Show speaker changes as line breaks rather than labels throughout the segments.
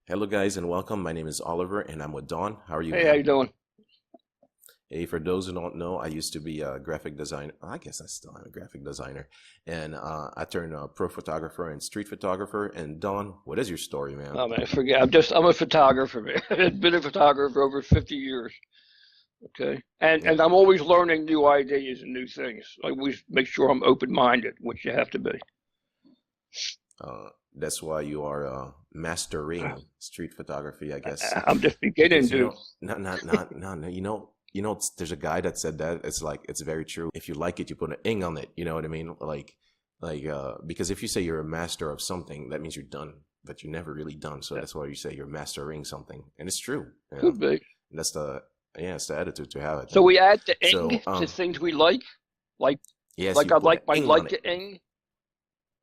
Hello, guys, and welcome. My name is Oliver, and I'm with Don. How are you,
Hey, how
man?
you doing?
Hey, for those who don't know, I used to be a graphic designer. I guess I still am a graphic designer, and I turned pro photographer and street photographer. And Don, what is your story, man?
Oh man, forget. I'm a photographer, man. I've been a photographer for over 50 years. Okay, and
Yeah,
I'm always learning new ideas and new things. I always make sure I'm open-minded, which you have to be.
that's why you are mastering street photography, I guess,
I'm just beginning
because
to.
no, there's a guy that said that. It's like it's very true. If you like it, you put an ing on it. You know what I mean? Because if you say you're a master of something, that means you're done, but you're never really done. So that's why you say you're mastering something, and it's true.
Could be.
And that's the yeah, it's the attitude to have, I
So
think.
we add the ing
So
to things we like,
yes,
like
you
I
put an
like my
ing on
like
it.
to ing,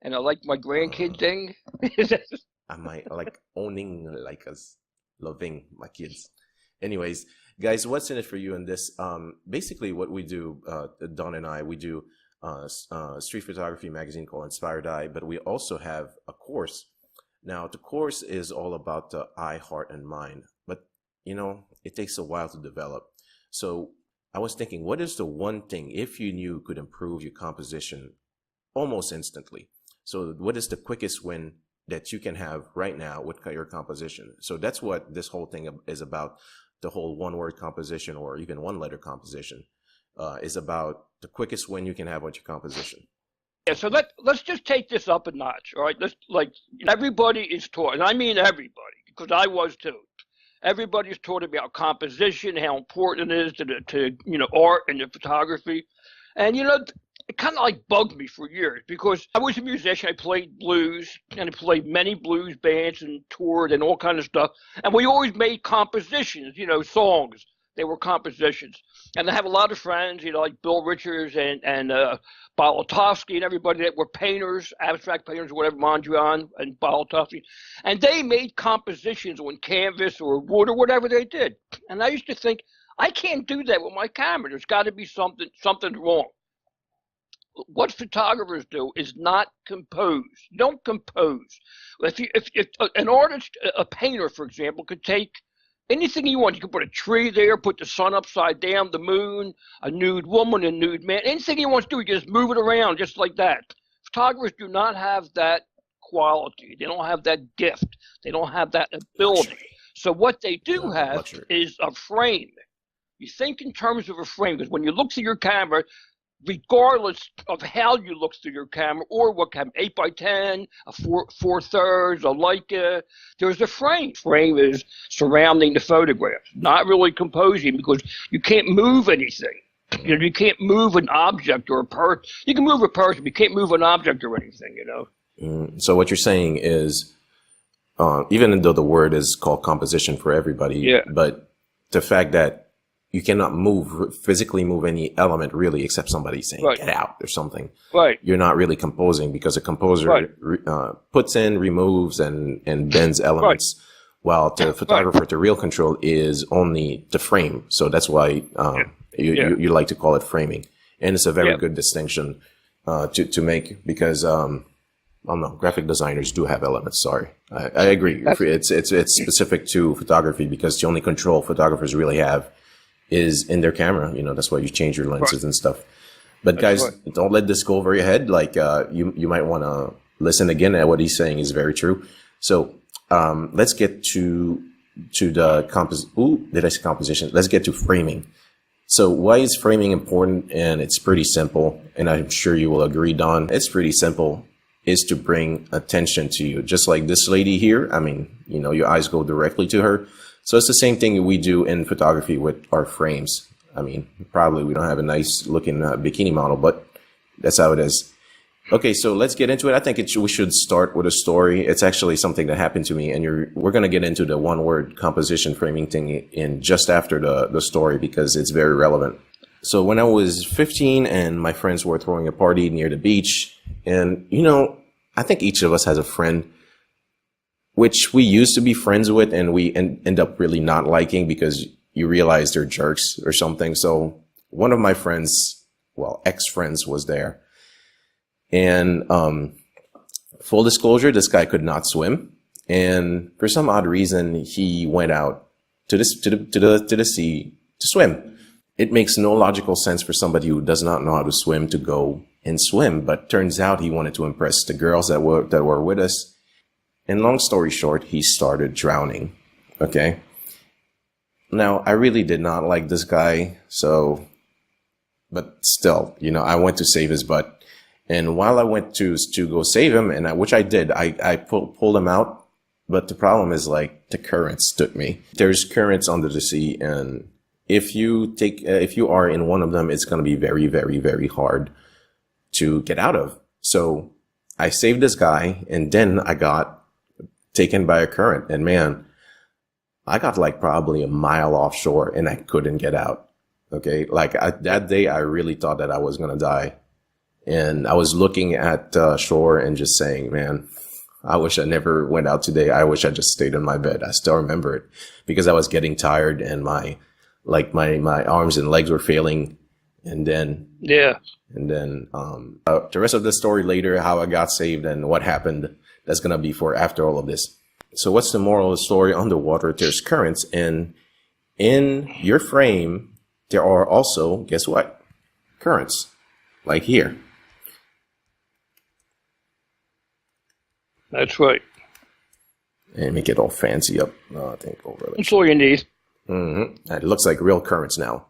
and I like my
Uh,
grandkids ing.
I might like owning like us loving my kids. Anyways, guys, what's in it for you in this? Basically, what we do, Don and I, we do street photography magazine called Inspired Eye, but we also have a course. Now, the course is all about the eye, heart, and mind, but it takes a while to develop. So I was thinking, what is the one thing if you knew could improve your composition almost instantly? So what is the quickest win that you can have right now with your composition? So that's what this whole thing is about. The whole one word composition or even one letter composition is about the quickest win you can have with your composition.
Yeah, so let's just take this up a notch, all right? Let's like everybody is taught, and I mean everybody, because I was too. Everybody's taught about composition, how important it is to art and the photography, and it kind of like bugged me for years because I was a musician. I played blues and I played many blues bands and toured and all kind of stuff, and we always made compositions, songs. They were compositions, and I have a lot of friends, like Bill Richards and Bolotowski and everybody that were painters, abstract painters, or whatever, Mondrian and Bolotowski, and they made compositions on canvas or wood or whatever they did. And I used to think, I can't do that with my camera. There's got to be something wrong. What photographers do is not compose. Don't compose. If an artist, a painter, for example, could take anything you want. You can put a tree there, put the sun upside down, the moon, a nude woman, a nude man. Anything he wants to do, he can just move it around just like that. Photographers do not have that quality. They don't have that gift. They don't have that ability.
Luxury.
So what they do
Yeah,
have
luxury.
is a frame. You think in terms of a frame, because when you look through your camera, regardless of how you look through your camera or what camera, 8x10, a 4/3, a Leica, there's a frame. Frame is surrounding the photograph, not really composing because you can't move anything. You can't move an object or a person. You can move a person, but you can't move an object or anything.
So what you're saying is, even though the word is called composition for everybody,
Yeah,
but the fact that you cannot physically move any element really, except somebody saying
right,
get out or something.
right,
You're not really composing because a
right,
composer puts in, removes, and bends
right,
elements, while the
right.
photographer, the real control is only the frame. So that's why
Yeah, yeah,
you like to call it framing, and it's a very
yeah.
good distinction to make because I don't know, graphic designers do have elements. Sorry, I agree.
That's
It's specific to photography because the only control photographers really have is in their camera. That's why you change your
right.
lenses and stuff. But
That's
guys,
right.
don't let this go over your head. Like you might want to listen again at what he's saying is very true. So let's get to the did I say composition? Let's get to framing. So why is framing important? And it's pretty simple, and I'm sure you will agree, Don. It's pretty simple. Is to bring attention to you, just like this lady here. I mean, your eyes go directly to her. So it's the same thing we do in photography with our frames. I mean, probably we don't have a nice looking bikini model, but that's how it is. Okay, so let's get into it. I think we should start with a story. It's actually something that happened to me, and we're going to get into the one word composition framing thing in just after the story because it's very relevant. So when I was 15 and my friends were throwing a party near the beach, and I think each of us has a friend which we used to be friends with and we end up really not liking because you realize they're jerks or something. So one of my friends, well, ex-friends was there. And full disclosure, this guy could not swim. And for some odd reason, he went out to the sea to swim. It makes no logical sense for somebody who does not know how to swim to go and swim, but turns out he wanted to impress the girls that were with us. And long story short, he started drowning. Okay. Now, I really did not like this guy, but still, I went to save his butt. And while I went to go save him, which I did, I pulled him out. But the problem is, like, the currents took me. There's currents under the sea, and if you are in one of them, it's going to be very, very, very hard to get out of. So I saved this guy, and then I got taken by a current, and man, I got like probably a mile offshore and I couldn't get out. Okay. Like that day, I really thought that I was going to die. And I was looking at shore and just saying, man, I wish I never went out today. I wish I just stayed in my bed. I still remember it because I was getting tired and my arms and legs were failing. And then, the rest of the story later, how I got saved and what happened, that's going to be for after all of this. So what's the moral of the story? Underwater, there's currents, and in your frame, there are also, guess what? Currents, like here.
That's right.
And make it all fancy up. I think over.
That's all you need.
Mm-hmm. It looks like real currents now.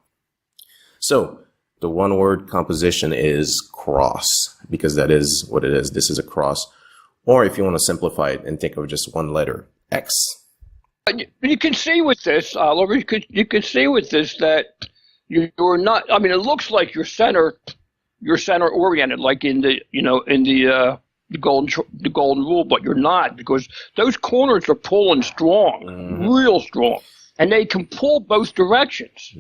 So the one-word composition is cross, because that is what it is. This is a cross. Or if you want to simplify it and think of just one letter, X.
You can see with this, Oliver, you can see with this that you're not. I mean, it looks like you're center oriented, like in the golden rule, but you're not, because those corners are pulling strong, real strong, and they can pull both directions.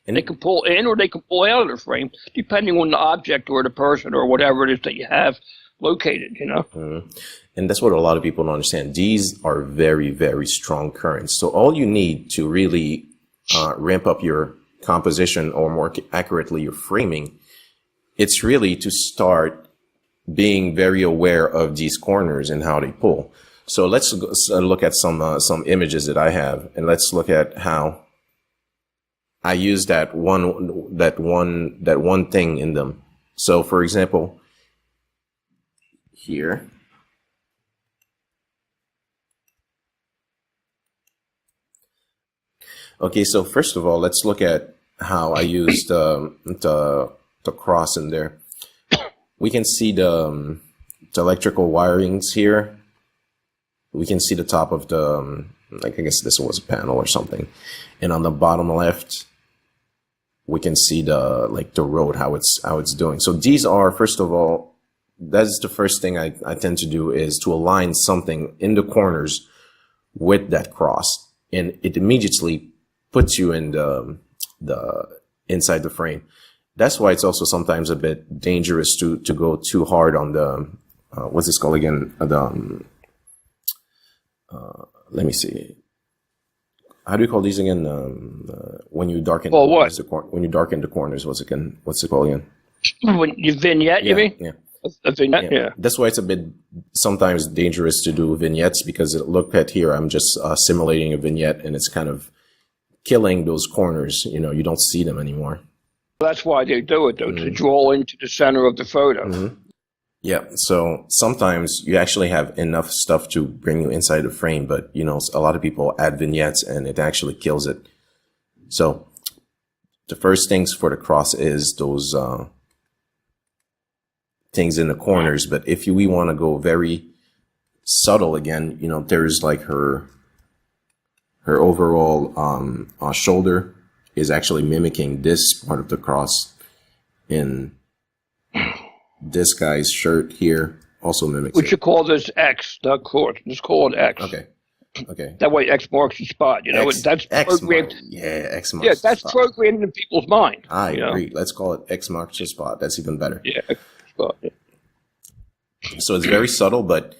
And they can pull in or they can pull out of the frame, depending on the object or the person or whatever it is that you have located,
And that's what a lot of people don't understand. These are very, very strong currents. So all you need to really ramp up your composition, or more accurately, your framing, it's really to start being very aware of these corners and how they pull. So let's look at some images that I have, and let's look at how I use that one thing in them. So for example, here. Okay, so first of all, let's look at how I used the cross in there. We can see the electrical wirings here. We can see the top of the, I guess this was a panel or something. And on the bottom left, we can see the road, how it's doing. So these are, first of all, that's the first thing I tend to do, is to align something in the corners with that cross, and it immediately puts you in the inside the frame. That's why it's also sometimes a bit dangerous to go too hard on the what's this called again? Let me see. How do you call these again? When you darken when you darken the corners, what's it called again?
When you vignette, you mean?
Yeah.
A vignette, yeah.
That's why it's a bit sometimes dangerous to do vignettes, because look at here, I'm just simulating a vignette, and it's kind of killing those corners. You don't see them anymore.
That's why they do it, though, to draw into the center of the photo.
Yeah, so sometimes you actually have enough stuff to bring you inside the frame, but a lot of people add vignettes and it actually kills it. So the first things for the cross is those things in the corners. But if we want to go very subtle again, there's like her overall shoulder is actually mimicking this part of the cross, in this guy's shirt here also mimics
Would you call this X, not court? Just call it X.
Okay.
That way X marks the spot. That's programmed.
X marks.
Yeah, that's programmed in people's mind.
I agree. Let's call it X marks the spot. That's even better.
Yeah, X spot. Yeah.
So it's very subtle, but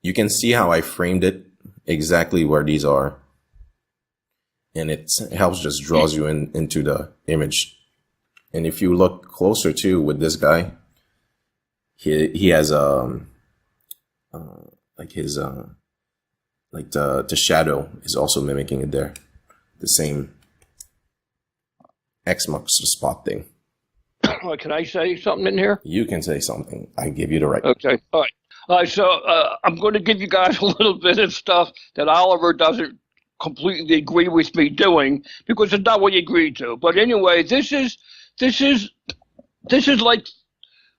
you can see how I framed it exactly where these are. And it helps, just draws you into the image. And if you look closer too with this guy, he has like his like the shadow is also mimicking it there. The same X marks the spot thing.
Can I say something in here?
You can say something. I give you the right.
Okay. All right. So I'm going to give you guys a little bit of stuff that Oliver doesn't completely agree with me doing because it's not what he agreed to. But anyway, this is like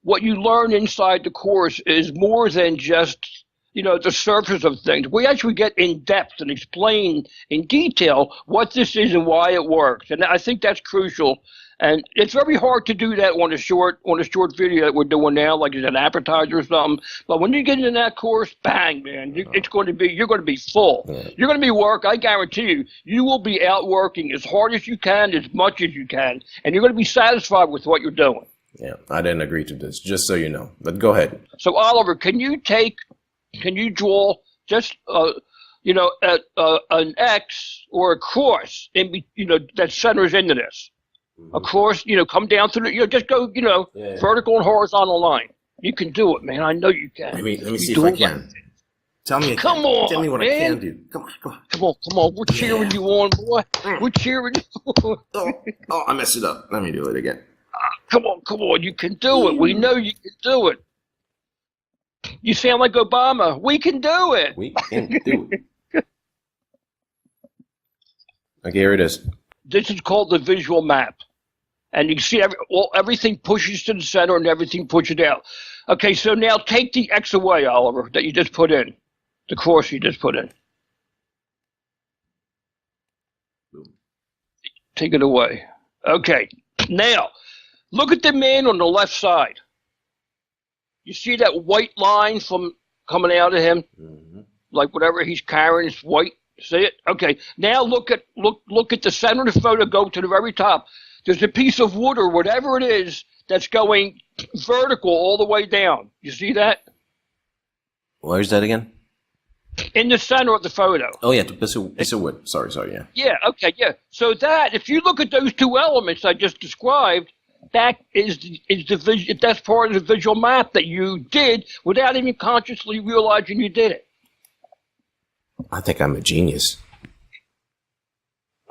what you learn inside the course is more than just the surface of things. We actually get in depth and explain in detail what this is and why it works, and I think that's crucial. And it's very hard to do that on a short video that we're doing now, like as an appetizer or something. But when you get into that course, bang, man, you're going to be full. Yeah. You're going to be I guarantee you, you will be out working as hard as you can, as much as you can, and you're going to be satisfied with what you're doing.
Yeah, I didn't agree to this, just so you know. But go ahead.
So Oliver, can you draw just an X or a cross that centers into this? Of course, come down through just go, vertical and horizontal line. You can do it, man. I know you can.
Let me see if I can. Tell me.
Come on,
tell me what
man.
I can do. Come on. We're cheering you on, boy. We're cheering you on. Oh, I messed it up. Let me do it again.
Come on. You can do it. We know you can do it. You sound like Obama. We can do it.
We can do it. Okay, here it is.
This is called the visual map. And you can see everything pushes to the center and everything pushes out. Okay, so now take the X away, Oliver, that you just put in. The course you just put in. Take it away. Okay, now look at the man on the left side. You see that white line from coming out of him? Mm-hmm. Like whatever he's carrying is white. See it? Okay. Now look at the center of the photo. Go to the very top. There's a piece of wood or whatever it is that's going vertical all the way down. You see that?
Where's that again?
In the center of the photo.
Oh yeah, piece of wood. Sorry, yeah.
Yeah. Okay. Yeah. So that if you look at those two elements I just described, that that's part of the visual map that you did without even consciously realizing you did it.
I think I'm a genius.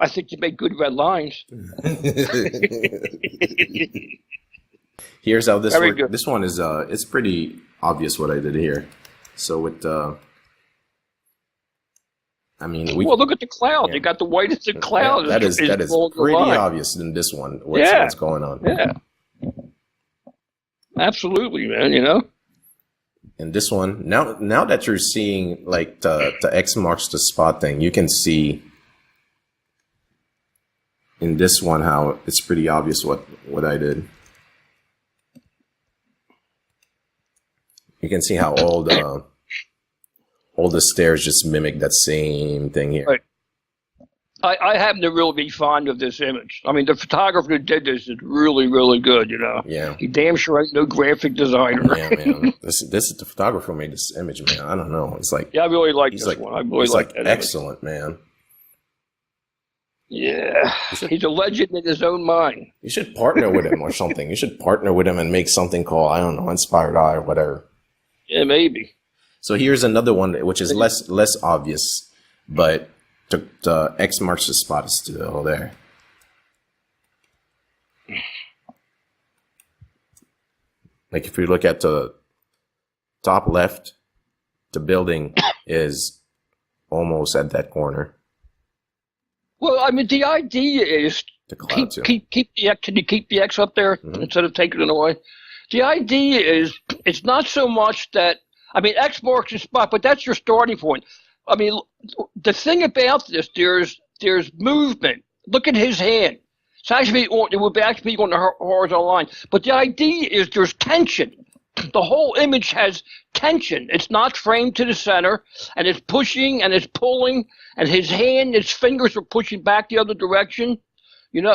I think you make good red lines.
Here's how this
Very
works.
good.
This one is it's pretty obvious what I did here. So with well,
look at the cloud. Yeah. You got the white as the cloud.
Yeah, that is pretty obvious in this one. What's going on?
Yeah. Absolutely, man.
And this one, now that you're seeing like the X marks the spot thing, you can see in this one how it's pretty obvious what I did. You can see how all the stairs just mimic that same thing here.
Right. I happen to really be fond of this image. I mean, the photographer who did this is really, really good,
Yeah.
He damn sure ain't no graphic designer.
Yeah, man. This is the photographer who made this image, man. I don't know. It's like...
Yeah, I really like this one. I really like that
excellent, man.
Yeah. He's a legend in his own mind.
You should partner with him or something. You should partner with him and make something called, I don't know, Inspired Eye or whatever.
Yeah, maybe.
So here's another one, which is less obvious, but... The X marks the spot is still there. Like if you look at the top left, the building is almost at that corner.
Well, I mean, the idea is
the cloud
keep the X. Can you keep the X up there instead of taking it away? The idea is it's not so much that X marks the spot, but that's your starting point. I mean, the thing about this, there's movement. Look at his hand. It would actually be on the horizontal line. But the idea is there's tension. The whole image has tension. It's not framed to the center, and it's pushing and it's pulling, and his fingers are pushing back the other direction.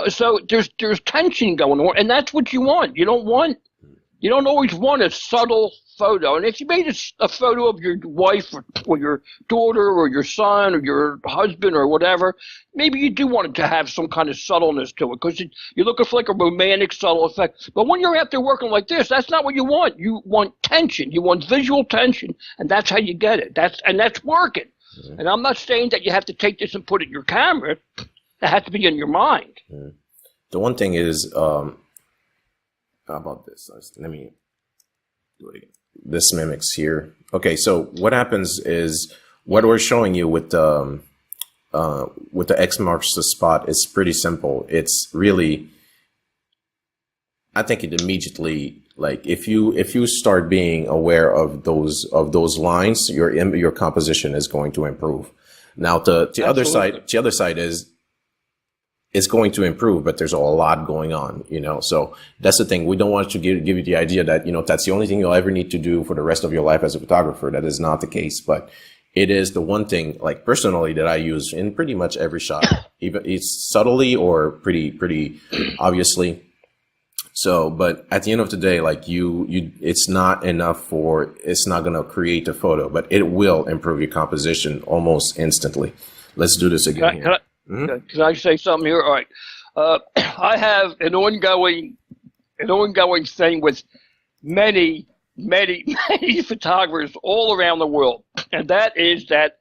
So there's tension going on, and that's what you want. You don't always want a subtle photo. And if you made a photo of your wife or your daughter or your son or your husband or whatever, maybe you do want it to have some kind of subtleness to it because you're looking for like a romantic subtle effect. But when you're out there working like this, that's not what you want. You want tension. You want visual tension, and that's how you get it. That's working. Mm-hmm. And I'm not saying that you have to take this and put it in your camera. It has to be in your mind.
Mm-hmm. The one thing is, how about this? Let me do it again. This mimics here. Okay, so what happens is what we're showing you with the X marks the spot is pretty simple. It's really, I think it immediately, like if you start being aware of those lines, your composition is going to improve. Now the other side is it's going to improve, but there's a lot going on, So that's the thing. We don't want to give you the idea that, that's the only thing you'll ever need to do for the rest of your life as a photographer. That is not the case, but it is the one thing, like personally, that I use in pretty much every shot, even it's subtly or pretty obviously. So, but at the end of the day, like it's not enough it's not going to create a photo, but it will improve your composition almost instantly. Let's do this again.
Can I say something here? All right. I have an ongoing thing with many photographers all around the world, and that is that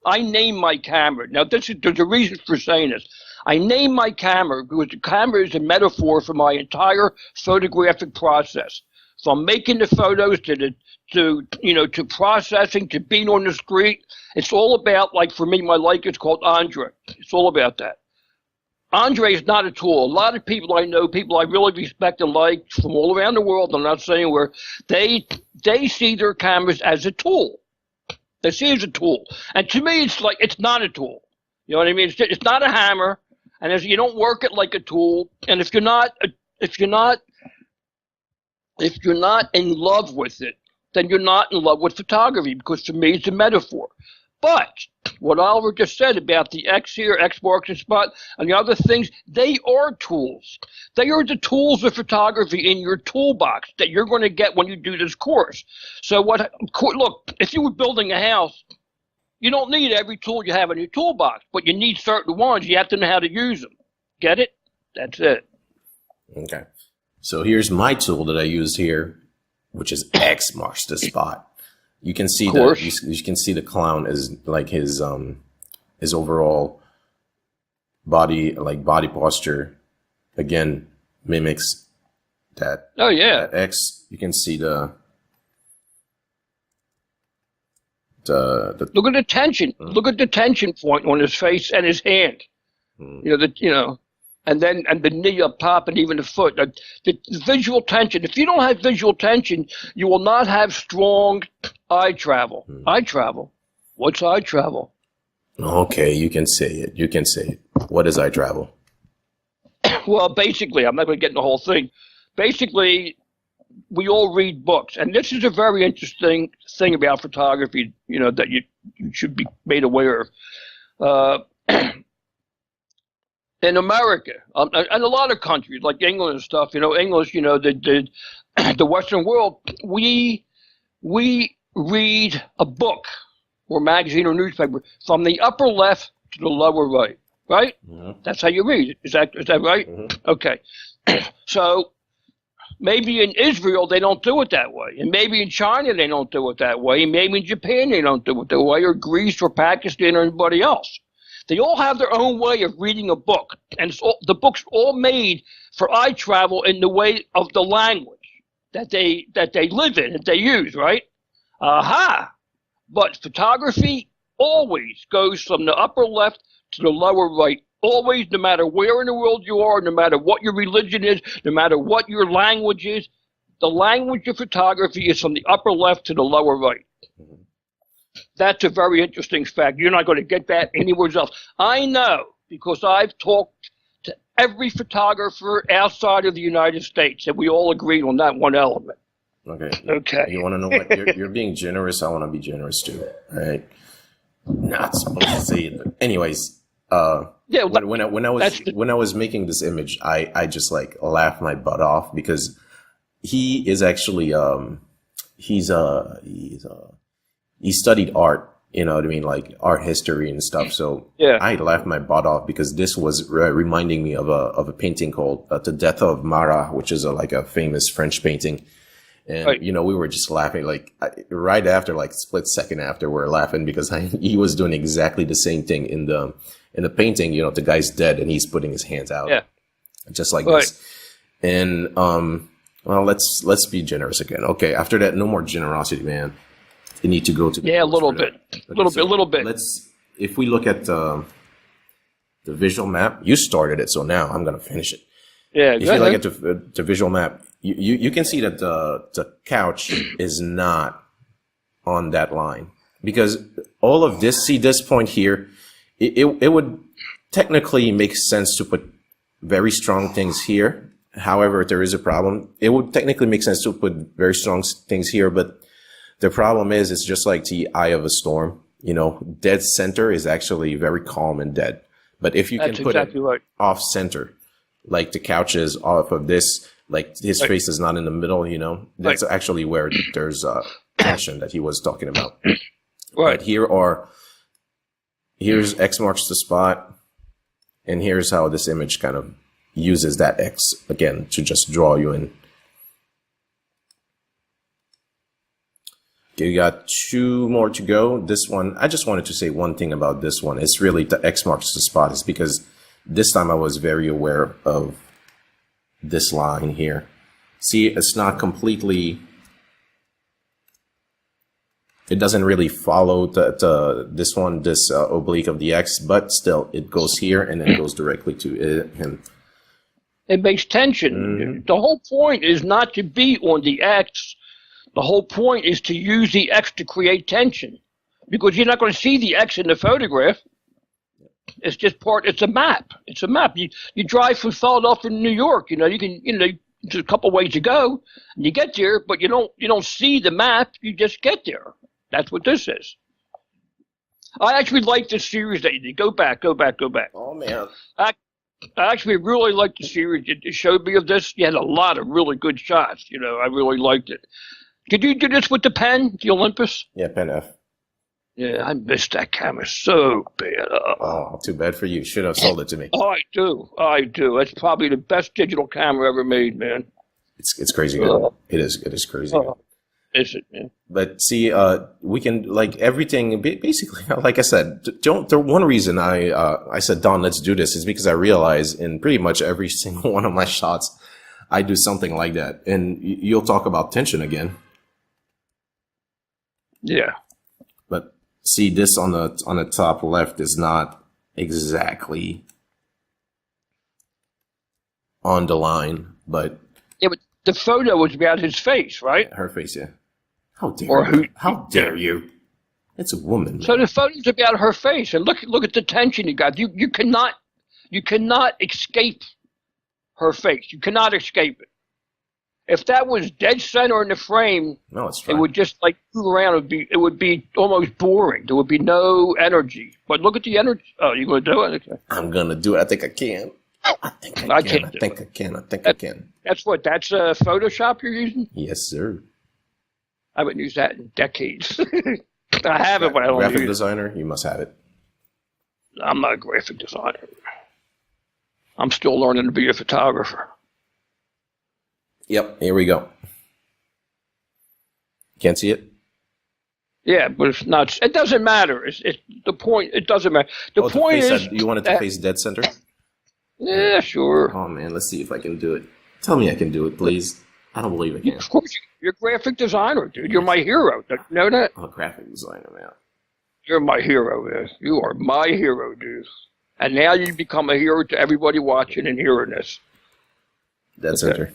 I name my camera. Now, there's a reason for saying this. I name my camera because the camera is a metaphor for my entire photographic process. From making the photos to processing, to being on the street. It's all about, like for me, my like is called Andre. It's all about that. Andre is not a tool. A lot of people I know, people I really respect and like from all around the world, I'm not saying where, they see their cameras as a tool. They see it as a tool. And to me, it's like, it's not a tool. You know what I mean? It's not a hammer. And you don't work it like a tool. And if you're not in love with it, then you're not in love with photography, because to me it's a metaphor. But what Oliver just said about the X here, X marks the spot, and the other things, they are tools. They are the tools of photography in your toolbox that you're going to get when you do this course. So look, if you were building a house, you don't need every tool you have in your toolbox, but you need certain ones. You have to know how to use them. Get it? That's it.
Okay. So here's my tool that I use here, which is X marks the spot. You can see you can see the clown is like his overall body posture again mimics that.
Oh yeah.
That X. You can see the
look at the tension. Look at the tension point on his face and his hand. And the knee up top and even the foot. The visual tension. If you don't have visual tension, you will not have strong eye travel. Eye travel. What's eye travel?
Okay, you can say it. You can say it. What is eye travel?
Well, basically, I'm not going to get in the whole thing. Basically, we all read books. And this is a very interesting thing about photography, that you should be made aware of. In America, and a lot of countries like England and stuff, English, the Western world, we read a book or magazine or newspaper from the upper left to the lower right, right? Mm-hmm. That's how you read it. Is that right? Mm-hmm. Okay. So maybe in Israel they don't do it that way, and maybe in China they don't do it that way, and maybe in Japan they don't do it that way, or Greece or Pakistan or anybody else. They all have their own way of reading a book, and the book's all made for eye travel in the way of the language that they live in, that they use, right? Aha! But photography always goes from the upper left to the lower right. Always, no matter where in the world you are, no matter what your religion is, no matter what your language is, the language of photography is from the upper left to the lower right. Mm-hmm. That's a very interesting fact. You're not going to get that anywhere else. I know, because I've talked to every photographer outside of the United States, and we all agreed on that one element. Okay.
You want to know what? You're being generous. I want to be generous too. Right? Not supposed to say it, but anyways. Yeah. When I was making this image, I just like laughed my butt off, because he is actually he studied art, you know what I mean, like art history and stuff. So yeah. I laughed my butt off, because this was reminding me of a painting called "The Death of Marat," which is like a famous French painting. And,
Right.
we were just laughing, like right after, like split second after, we're laughing because he was doing exactly the same thing in the painting. The guy's dead and he's putting his hands out,
Yeah.
just like
Right.
this. And, well, let's be generous again. Okay. After that, no more generosity, man. You need to go to the
Yeah, a
post
little
for
bit.
that.
A little bit.
If we look at the visual map, you started it, so now I'm going to finish it.
Yeah,
If
go
you look
ahead.
at the visual map, you can see that the couch is not on that line, because all of this, see this point here, it would technically make sense to put very strong things here. However, there is a problem. It would technically make sense to put very strong things here, but the problem is it's just like the eye of a storm. Dead center is actually very calm and dead. But if you
That's
can put
exactly
it
right.
off center, like the couch is off of this, like his
Right.
face is not in the middle, that's actually where there's tension that he was talking about.
Right.
But here's X marks the spot, and here's how this image kind of uses that X again to just draw you in. Okay, you got 2 more to go. This one, I just wanted to say one thing about this one. It's really the X marks the spot, is because this time I was very aware of this line here. See, it's not completely, it doesn't really follow this oblique of the X, but still it goes here and then goes directly to him.
It makes tension.
Mhm.
The whole point is not to be on the X. The whole point is to use the X to create tension, because you're not going to see the X in the photograph. It's just it's a map. It's a map. You drive from Philadelphia to New York, you can, there's a couple ways to go, and you get there, but you don't see the map, you just get there. That's what this is. I actually like this series that you did. Go back.
Oh man.
I actually really liked the series. It showed me of this. You had a lot of really good shots. I really liked it. Did you do this with the pen, the Olympus?
Yeah, Pen F.
Yeah, I missed that camera so bad.
Oh, too bad for you. Should have sold it to me.
Oh, I do. It's probably the best digital camera ever made, man.
It's crazy good. It is crazy good.
Is it, man?
But see, we can, like, everything, basically, like I said, the one reason I said, Don, let's do this, is because I realize in pretty much every single one of my shots, I do something like that. And you'll talk about tension again.
Yeah.
But see, this on the top left is not exactly on the line, but
Yeah, but the photo was about his face, right?
her face, yeah. How dare
Or
you?
who-
How dare you? It's a woman.
So the photo's about her face, and look at the tension you got. You cannot escape her face. You cannot escape it. If that was dead center in the frame,
No, it's
it
fine.
would just like move around. It would be almost boring. There would be no energy. But look at the energy. Oh, you going to do it? Okay.
I'm gonna do it. I think I can. I think I
I
can.
can't
I
do
think I can. I think I can.
That's Photoshop you're using?
Yes, sir.
I haven't used that in decades. I have it, but I don't
Graphic
use it.
designer, you must have it.
I'm not a graphic designer. I'm still learning to be a photographer.
Yep. Here we go. Can't see it.
Yeah, but it's not. It doesn't matter. It's the point. It doesn't matter. The point is,
you want it to face dead center.
yeah, sure.
Oh man, let's see if I can do it. Tell me I can do it, please. I don't believe I can.
Of course, you're a graphic designer, dude. You're my hero. Don't you know that?
I'm a graphic designer, man.
You're my hero, man. You are my hero, dude. And now you become a hero to everybody watching and hearing this.
Dead center.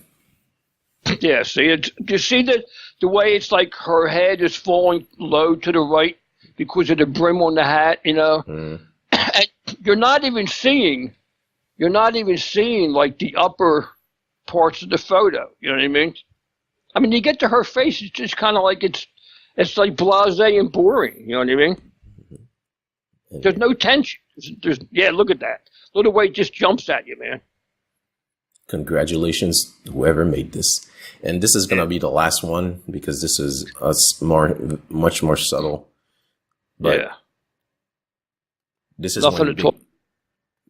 Yeah, see, do you see the way it's like her head is falling low to the right because of the brim on the hat,
Mm.
And you're not even seeing like the upper parts of the photo. You know what I mean? I mean, you get to her face, it's just kind of like it's like blasé and boring. You know what I mean? There's no tension. Yeah, look at that. Look at the way it just jumps at you, man.
Congratulations, whoever made this. And this is going to be the last one because this is much more subtle. But
Yeah.
this is
Nothing
one
to
big,
talk.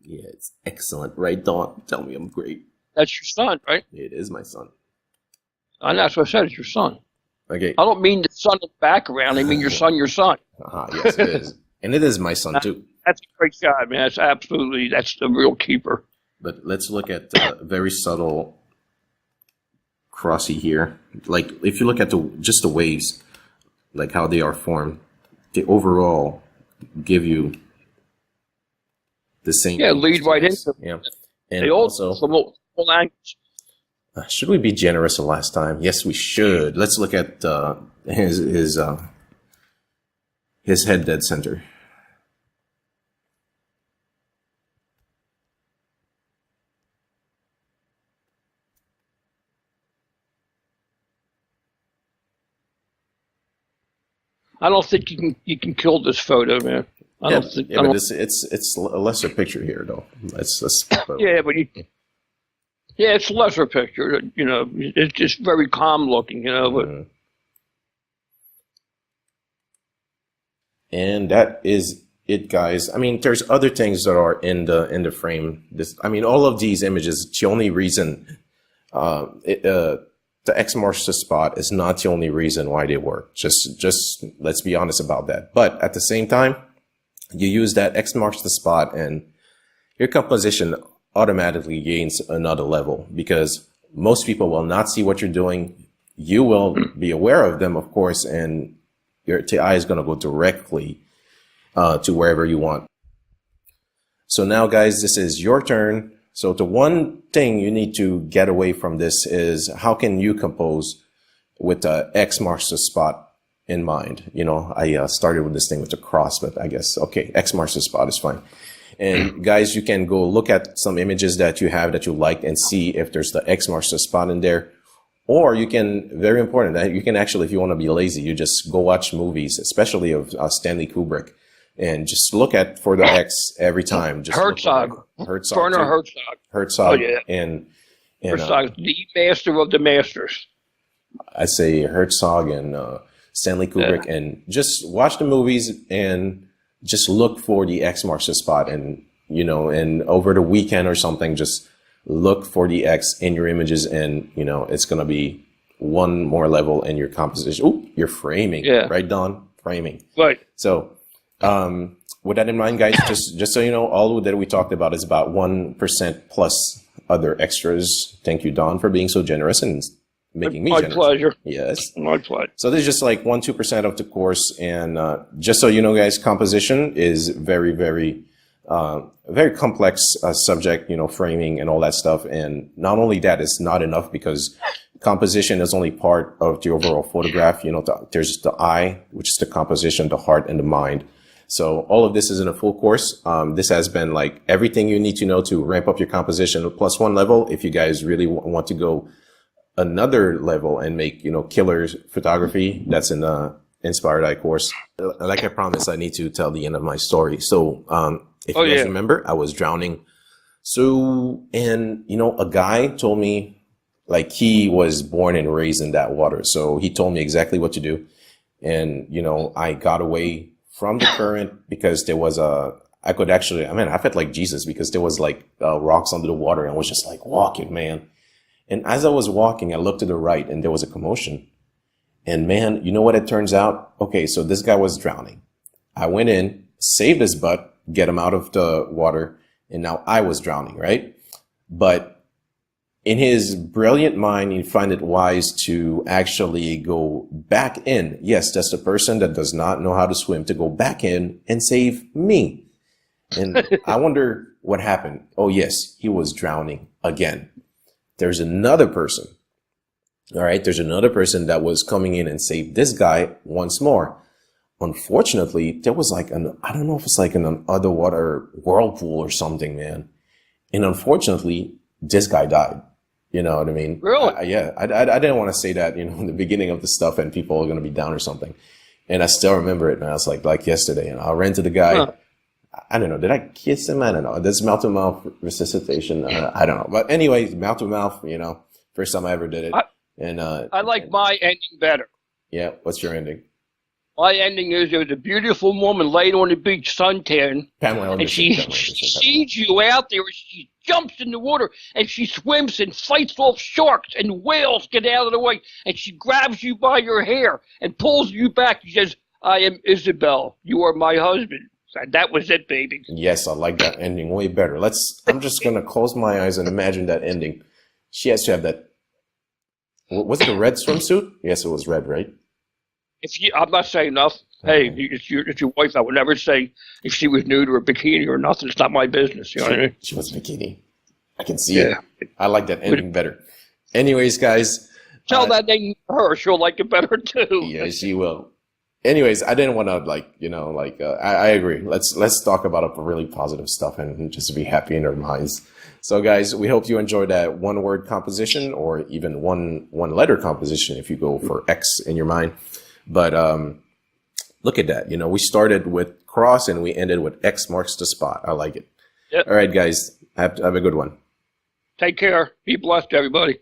yeah, it's excellent, right, Dawn? Tell me I'm great.
That's your son, right?
It is my son.
And that's what I said. It's your son.
Okay.
I don't mean the son in the background. I mean your son, your son.
Yes, it is. And it is my son, too.
That's a great shot, man. That's the real keeper.
But let's look at very subtle crossy here. Like, if you look at just the waves, like how they are formed, they overall give you the same.
Yeah, lead right into them.
Yeah. And
they also from all angles.
Should we be generous the last time? Yes, we should. Let's look at his head dead center.
I don't think you can kill this photo, man.
But it's a lesser picture here, though.
Yeah, but it's a lesser picture. You know, it's just very calm looking. You know, but.
And that is it, guys. I mean, there's other things that are in the frame. All of these images. The only reason the X marks the spot is not the only reason why they work. Just let's be honest about that. But at the same time, you use that X marks the spot and your composition automatically gains another level because most people will not see what you're doing. You will be aware of them, of course, and your eye is going to go directly to wherever you want. So now, guys, this is your turn. So the one thing you need to get away from this is how can you compose with X marks the spot in mind? You know, I started with this thing with the cross, but I guess, okay, X marks the spot is fine. And guys, you can go look at some images that you have that you like and see if there's the X marks the spot in there. Or you can, very important, that you can actually, if you want to be lazy, you just go watch movies, especially of Stanley Kubrick, and just look at for the X every time. Just
Herzog. Werner Herzog.
Herzog.
Oh, yeah.
And
Herzog, the master of the masters.
I say Herzog and Stanley Kubrick, and just watch the movies and just look for the X marks the spot. And, you know, and over the weekend or something, just look for the X in your images, and, you know, it's going to be one more level in your composition. Oh, you're framing. Yeah. Right, Don? Framing.
Right.
So, with that in mind, guys, just so you know, all that we talked about is about 1% plus other extras. Thank you, Don, for being so generous and making me generous.
My pleasure.
Yes.
My pleasure.
So this is just like 1-2% of the course. And just so you know, guys, composition is very, very, very complex subject, you know, framing and all that stuff. And not only that, it's not enough because composition is only part of the overall photograph. You know, there's the eye, which is the composition, the heart, and the mind. So all of this is in a full course. This has been like everything you need to know to ramp up your composition plus one level. If you guys really want to go another level and make, you know, killer photography, that's in the Inspired Eye course. Like I promised, I need to tell the end of my story. So, if you guys remember, I was drowning. So, and, you know, a guy told me, like, he was born and raised in that water. So he told me exactly what to do. And, you know, I got away from the current because there was I felt like Jesus because there was like rocks under the water and I was just like walking, man. And as I was walking, I looked to the right and there was a commotion. And man, you know what it turns out? Okay, so this guy was drowning. I went in, saved his butt, get him out of the water, and now I was drowning, right? But in his brilliant mind, he find it wise to actually go back in. Yes, that's the person that does not know how to swim to go back in and save me. And I wonder what happened. Oh, yes, he was drowning again. There's another person. All right, there's another person that was coming in and saved this guy once more. Unfortunately, there was like I don't know if it's like an underwater whirlpool or something, man. And unfortunately, this guy died. You know what I mean?
Really?
I didn't want to say that, you know, in the beginning of the stuff and people are going to be down or something. And I still remember it, man. It's like yesterday. And I ran to the guy. Huh. I don't know. Did I kiss him? I don't know. This mouth-to-mouth resuscitation. I don't know. But anyway, mouth-to-mouth, you know, first time I ever did it.
I like my ending better.
Yeah. What's your ending?
My ending is there was a beautiful woman laid on the beach, suntan,
Pamela
and she sees you out there. She's jumps in the water and she swims and fights off sharks and whales get out of the way. And she grabs you by your hair and pulls you back. She says, I am Isabel. You are my husband. And that was it, baby.
Yes, I like that ending way better. I'm just going to close my eyes and imagine that ending. She has to have that. Was it a red swimsuit? Yes, it was red, right?
I'm not saying enough. Hey, it's your wife. I would never say if she was nude or a bikini or nothing. It's not my business. You know what I mean?
She was a bikini. I can see it. I like that ending better. Anyways, guys.
Tell that name to her. She'll like it better too.
Yeah, she will. Anyways, I didn't want to I agree. Let's talk about really positive stuff and just be happy in our minds. So guys, we hope you enjoyed that one word composition or even one letter composition if you go for X in your mind. But look at that. We started with cross and we ended with X marks the spot. I like it. Yep. All right, guys. Have a good one.
Take care. Be blessed, everybody.